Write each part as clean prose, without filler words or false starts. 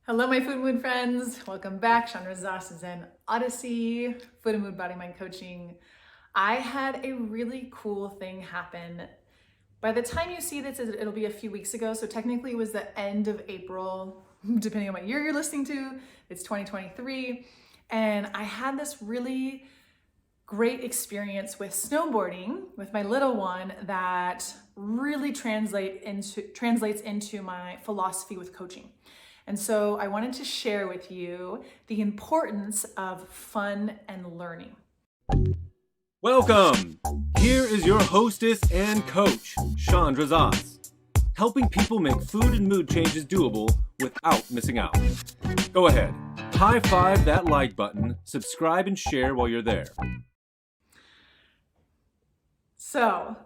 Hello, my Food and Mood friends. Welcome back. Chandra's Zen Odyssey, Food and Mood Body Mind Coaching. I had a really cool thing happen. By the time you see this, it'll be a few weeks ago. So technically it was the end of April, depending on what year you're listening to. It's 2023. And I had this really great experience with snowboarding with my little one that really translates into my philosophy with coaching. And so I wanted to share with you the importance of fun and learning. Welcome! Here is your hostess and coach, Chandra Zas, helping people make food and mood changes doable without missing out. Go ahead, high five that like button, subscribe and share while you're there. So,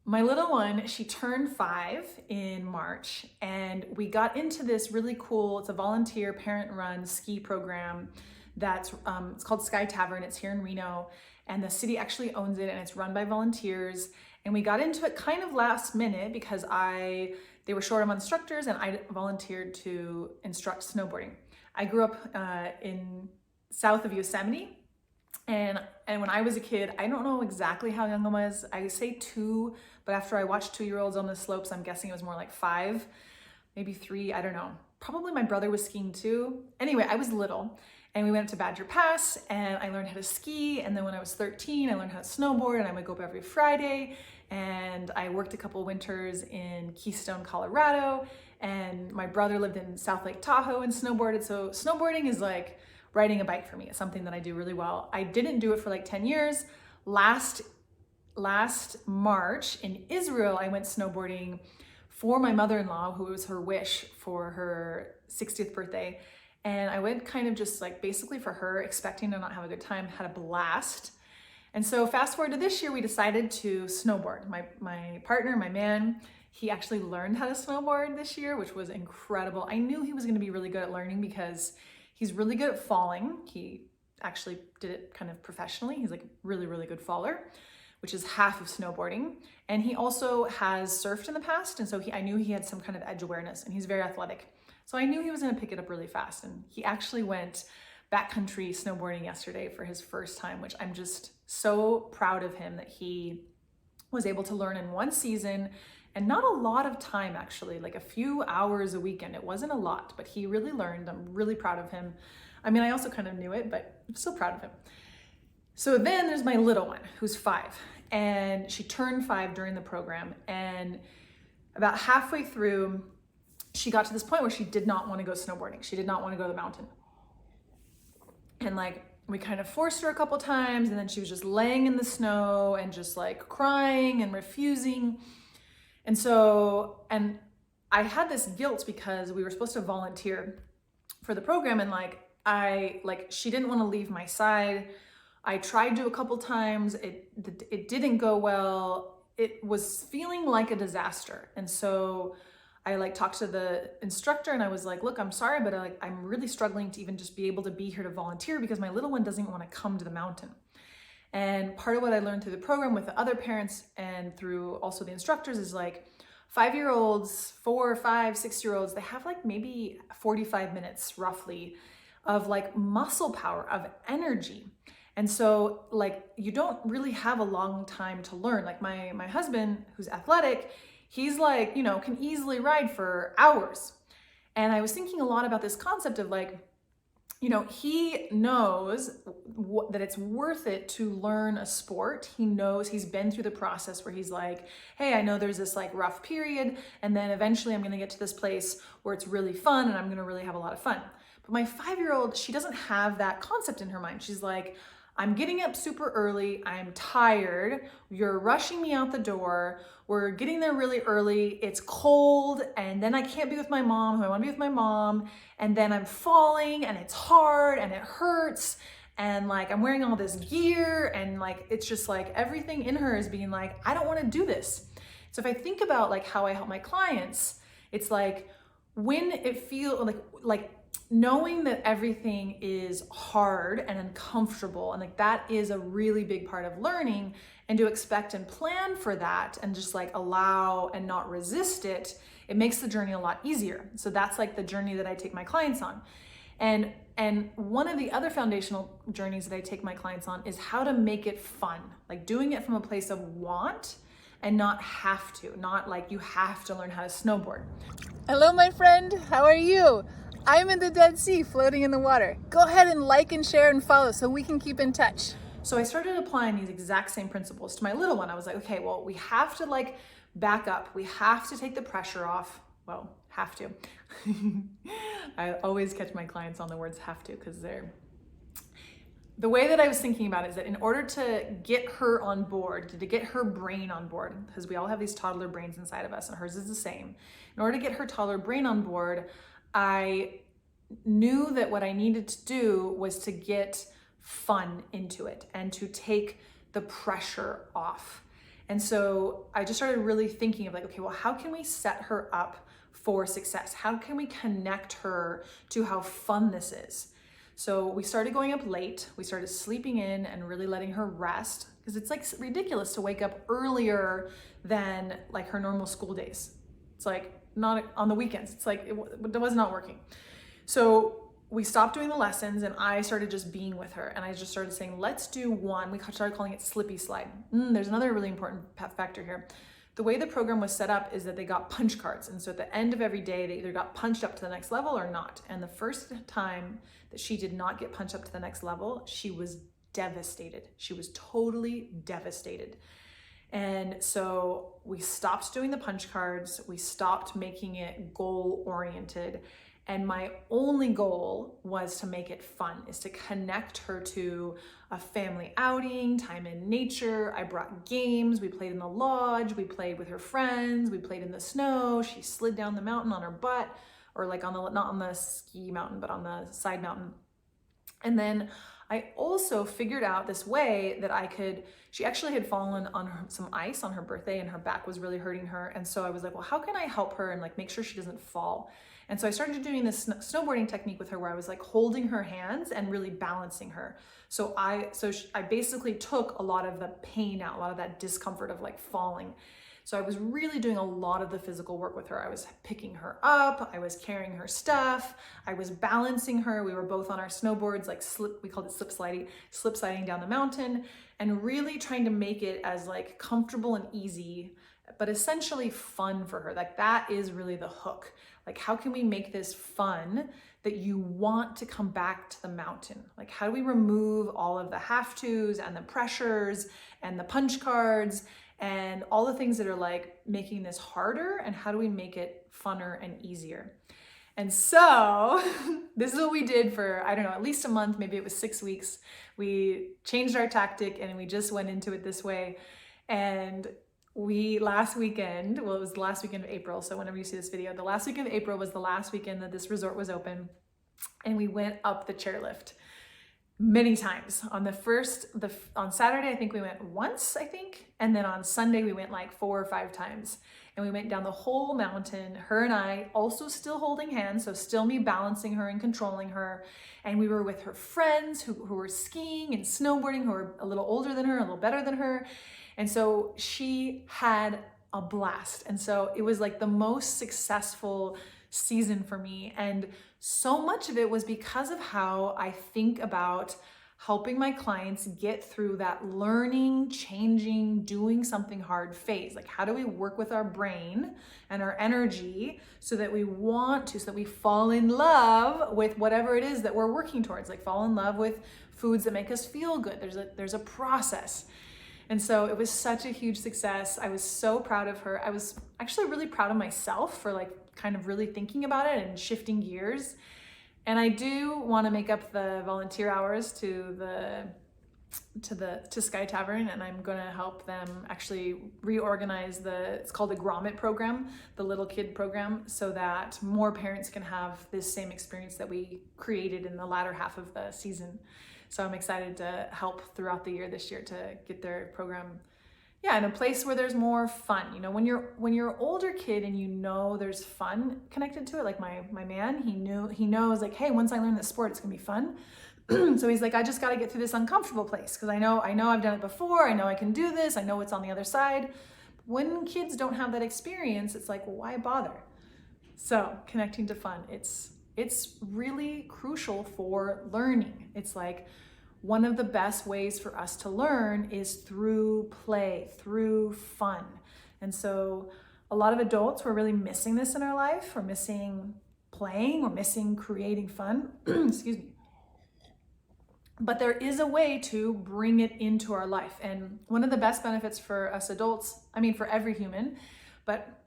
my little one, she turned 5 in March, and we got into this really cool, it's a volunteer parent-run ski program that's, it's called Sky Tavern. It's here in Reno, and the city actually owns it, and it's run by volunteers. And we got into it kind of last minute because they were short of instructors, and I volunteered to instruct snowboarding. I grew up in south of Yosemite. And when I was a kid, I don't know exactly how young I was. I say 2, but after I watched 2-year-olds on the slopes, I'm guessing it was more like 5, maybe 3, I don't know. Probably my brother was skiing too. Anyway, I was little, and we went to Badger Pass, and I learned how to ski. And then when I was 13, I learned how to snowboard, and I would go up every Friday. And I worked a couple winters in Keystone, Colorado, and my brother lived in South Lake Tahoe and snowboarded. So snowboarding is like riding a bike for me. It's something that I do really well. I didn't do it for like 10 years. Last March in Israel, I went snowboarding for my mother-in-law, who was her wish for her 60th birthday. And I went kind of just like basically for her, expecting to not have a good time, had a blast. And so fast forward to this year, we decided to snowboard. My partner, my man, he actually learned how to snowboard this year, which was incredible. I knew he was gonna be really good at learning because he's really good at falling. He actually did it kind of professionally. He's like a really, really good faller, which is half of snowboarding. And he also has surfed in the past. And so I knew he had some kind of edge awareness, and he's very athletic. So I knew he was gonna pick it up really fast. And he actually went backcountry snowboarding yesterday for his first time, which I'm just so proud of him that he was able to learn in one season. And not a lot of time, actually, like a few hours a weekend. It wasn't a lot, but he really learned. I'm really proud of him. I mean, I also kind of knew it, but I'm still proud of him. So then there's my little one, who's 5, and she turned 5 during the program. And about halfway through, she got to this point where she did not want to go snowboarding. She did not want to go to the mountain. And like, we kind of forced her a couple times, and then she was just laying in the snow and just like crying and refusing. And I had this guilt because we were supposed to volunteer for the program, and she didn't want to leave my side. I tried to a couple times. It didn't go well. It was feeling like a disaster. And so I talked to the instructor, and I was like, look, I'm sorry, but I'm really struggling to even just be able to be here to volunteer because my little one doesn't want to come to the mountain. And part of what I learned through the program with the other parents and through also the instructors is 5-year-olds, 4, 5, 6-year-olds, they have maybe 45 minutes roughly of muscle power, of energy. And so you don't really have a long time to learn. My husband, who's athletic, he's can easily ride for hours. And I was thinking a lot about this concept of he knows that it's worth it to learn a sport. He knows, he's been through the process where he's like, hey, I know there's this rough period, and then eventually I'm gonna get to this place where it's really fun and I'm gonna really have a lot of fun. But my 5-year-old, she doesn't have that concept in her mind. She's like, I'm getting up super early, I'm tired, you're rushing me out the door, we're getting there really early, it's cold, and then I can't be with my mom, who I wanna be with my mom, and then I'm falling, and it's hard, and it hurts, and I'm wearing all this gear, and it's just everything in her is being I don't wanna do this. So if I think about how I help my clients, it's when it feels knowing that everything is hard and uncomfortable, and that is a really big part of learning, and to expect and plan for that and just allow and not resist it it makes the journey a lot easier. So that's like the journey that I take my clients on. And one of the other foundational journeys that I take my clients on is how to make it fun, like doing it from a place of want and not have to, not like you have to learn how to snowboard. Hello, my friend. How are you? I'm in the Dead Sea, floating in the water. Go ahead and like and share and follow so we can keep in touch. So I started applying these exact same principles to my little one. I was like, okay, well, we have to like back up. We have to take the pressure off. Well, have to. I always catch my clients on the words have to because the way that I was thinking about it is that in order to get her on board, to get her brain on board, because we all have these toddler brains inside of us and hers is the same. In order to get her toddler brain on board, I knew that what I needed to do was to get fun into it and to take the pressure off. And so I just started really thinking of like, okay, well, how can we set her up for success? How can we connect her to how fun this is? So we started going up late. We started sleeping in and really letting her rest because it's like ridiculous to wake up earlier than like her normal school days. It's like not on the weekends. It's like it was not working. So we stopped doing the lessons and I started just being with her and I just started saying, let's do one. We started calling it Slippy Slide. There's another really important factor here. The way the program was set up is that they got punch cards. And so at the end of every day, they either got punched up to the next level or not. And the first time that she did not get punched up to the next level, she was devastated. She was totally devastated. And so we stopped doing the punch cards. We stopped making it goal-oriented. And my only goal was to make it fun, is to connect her to a family outing, time in nature. I brought games. We played in the lodge. We played with her friends. We played in the snow. She slid down the mountain on her butt, or like on the, not on the ski mountain, but on the side mountain. And then I also figured out this way that I could, she actually had fallen on some ice on her birthday and her back was really hurting her. And so I was like, well, how can I help her and like make sure she doesn't fall? And so I started doing this snowboarding technique with her where I was like holding her hands and really balancing her. So I basically took a lot of the pain out, a lot of that discomfort of like falling. So I was really doing a lot of the physical work with her. I was picking her up, I was carrying her stuff, I was balancing her. We were both on our snowboards, like we called it slip sliding down the mountain, and really trying to make it as like comfortable and easy, but essentially fun for her. Like that is really the hook. Like, how can we make this fun that you want to come back to the mountain? Like, how do we remove all of the have tos and the pressures and the punch cards and all the things that are like making this harder? And how do we make it funner and easier? And so this is what we did for, I don't know, at least a month, maybe it was 6 weeks. We changed our tactic and we just went into it this way. And last weekend, well, it was the last weekend of April. So whenever you see this video, the last weekend of April was the last weekend that this resort was open. And we went up the chairlift many times. On Saturday, I think we went once, I think. And then on Sunday, we went like 4 or 5 times. And we went down the whole mountain, her and I, also still holding hands. So still me balancing her and controlling her. And we were with her friends who were skiing and snowboarding, who were a little older than her, a little better than her. And so she had a blast. And so it was like the most successful season for me. And so much of it was because of how I think about helping my clients get through that learning, changing, doing something hard phase. Like, how do we work with our brain and our energy so that so that we fall in love with whatever it is that we're working towards, like fall in love with foods that make us feel good. There's a process. And so it was such a huge success. I was so proud of her. I was actually really proud of myself for like kind of really thinking about it and shifting gears. And I do want to make up the volunteer hours to Sky Tavern, and I'm going to help them actually reorganize it's called the Grommet program, the little kid program, so that more parents can have this same experience that we created in the latter half of the season. So I'm excited to help throughout the year this year to get their program, in a place where there's more fun. You know, when you're an older kid and you know there's fun connected to it, like my man, he knows like, hey, once I learn this sport, it's gonna be fun. So he's like, I just got to get through this uncomfortable place because I know I've done it before. I know I can do this. I know what's on the other side. When kids don't have that experience, it's like, well, why bother? So connecting to fun, it's really crucial for learning. It's like one of the best ways for us to learn is through play, through fun. And so a lot of adults, we're really missing this in our life. We're missing playing, we're missing creating fun, excuse me. But there is a way to bring it into our life. And one of the best benefits for us adults, I mean for every human, but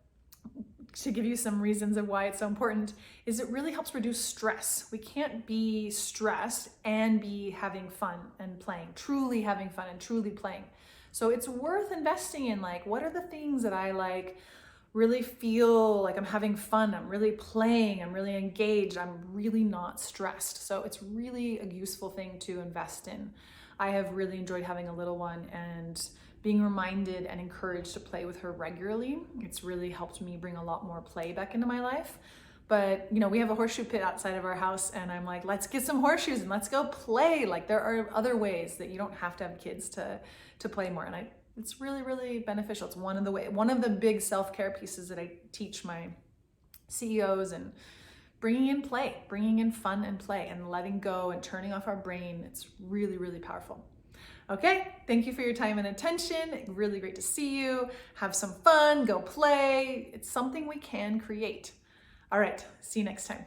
to give you some reasons of why it's so important, is it really helps reduce stress. We can't be stressed and be having fun and playing, truly having fun and truly playing. So it's worth investing in, like, what are the things that I like really feel like I'm having fun, I'm really playing, I'm really engaged, I'm really not stressed. So it's really a useful thing to invest in. I have really enjoyed having a little one and being reminded and encouraged to play with her regularly. It's really helped me bring a lot more play back into my life. But you know, we have a horseshoe pit outside of our house and I'm like, let's get some horseshoes and let's go play. Like, there are other ways that you don't have to have kids to play more. And it's really, really beneficial. It's one of the big self-care pieces that I teach my CEOs, and bringing in play, bringing in fun and play and letting go and turning off our brain. It's really, really powerful. Okay, thank you for your time and attention. Really great to see you. Have some fun, go play. It's something we can create. All right, see you next time.